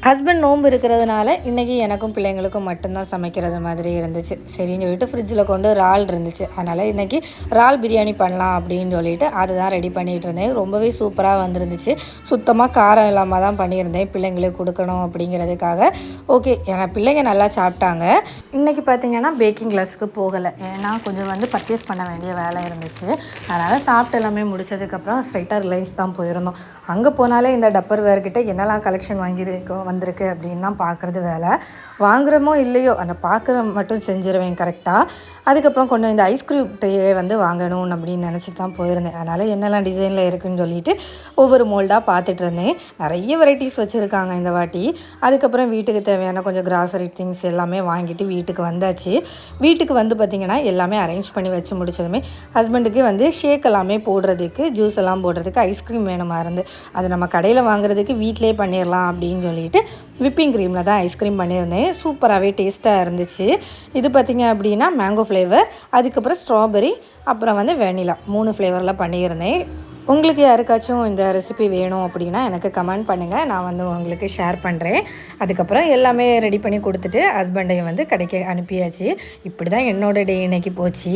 Husband நோன்பு இருக்கிறதுனால இன்றைக்கி எனக்கும் பிள்ளைங்களுக்கும் மட்டும்தான் சமைக்கிறது மாதிரி இருந்துச்சு. சரின்னு சொல்லிட்டு ஃப்ரிட்ஜில் கொண்டு இறால் இருந்துச்சு. அதனால் இன்றைக்கி இறால் பிரியாணி பண்ணலாம் அப்படின்னு சொல்லிட்டு அதுதான் ரெடி பண்ணிகிட்டு இருந்தேன். ரொம்பவே சூப்பராக வந்துருந்துச்சு. சுத்தமாக காரம் இல்லாமல் தான் பண்ணியிருந்தேன், பிள்ளைங்களுக்கு கொடுக்கணும் அப்படிங்கிறதுக்காக. ஓகே, ஏன்னா பிள்ளைங்க நல்லா சாப்பிட்டாங்க. இன்றைக்கி பார்த்திங்கன்னா பேக்கிங் கிளாஸுக்கு போகலை, ஏன்னா கொஞ்சம் பர்ச்சேஸ் பண்ண வேண்டிய வேலை இருந்துச்சு. அதனால் சாப்பிட்டு எல்லாமே முடித்ததுக்கப்புறம் ஸ்ட்ரைட்டாக ரிலையன்ஸ் தான் போயிருந்தோம். அங்கே போனாலே இந்த டப்பர் வேர்கிட்ட என்னெல்லாம் கலெக்ஷன் வந்திருக்கு அப்படின்னு தான் பார்க்குறது வேலை. வாங்குகிறோமோ இல்லையோ அந்த பார்க்குற மட்டும் செஞ்சுருவேன் கரெக்டாக. அதுக்கப்புறம் கொஞ்சம் இந்த ஐஸ்கிரீம் ட்ரே வாங்கணும் அப்படின்னு நினச்சிட்டு தான் போயிருந்தேன். அதனால் என்னெல்லாம் டிசைனில் இருக்குதுன்னு சொல்லிட்டு ஒவ்வொரு மோல்டாக பார்த்துட்டு இருந்தேன். நிறைய வெரைட்டிஸ் வச்சுருக்காங்க இந்த வாட்டி. அதுக்கப்புறம் வீட்டுக்கு தேவையான கொஞ்சம் கிராசரி திங்ஸ் எல்லாமே வாங்கிட்டு வீட்டுக்கு வந்தாச்சு. வீட்டுக்கு பார்த்திங்கன்னா எல்லாமே அரேஞ்ச் பண்ணி வச்சு முடிச்சதுமே ஹஸ்பண்டுக்கு ஷேக் எல்லாமே போடுறதுக்கு, ஜூஸ் எல்லாம் போடுறதுக்கு ஐஸ்கிரீம் வேணுமா இருந்து, அது நம்ம கடையில் வாங்குறதுக்கு வீட்டிலே பண்ணிடலாம் அப்படின்னு சொல்லிட்டு விப்பிங் க்ரீமில் தான் ஐஸ்கிரீம் பண்ணியிருந்தேன். சூப்பராகவே டேஸ்ட்டாக இருந்துச்சு. இது பார்த்திங்க அப்படின்னா மேங்கோ ஃப்ளேவர், அதுக்கப்புறம் ஸ்ட்ராபெரி, அப்புறம் வெனிலா 3 ஃப்ளேவரில் பண்ணியிருந்தேன். உங்களுக்கு யாருக்காச்சும் இந்த ரெசிபி வேணும் அப்படின்னா எனக்கு கமெண்ட் பண்ணுங்கள், நான் உங்களுக்கு ஷேர் பண்ணுறேன். அதுக்கப்புறம் எல்லாமே ரெடி பண்ணி கொடுத்துட்டு ஹஸ்பண்டையும் கடைக்கு அனுப்பியாச்சு. இப்படி தான் என்னோடய டே இன்னைக்கு போச்சு.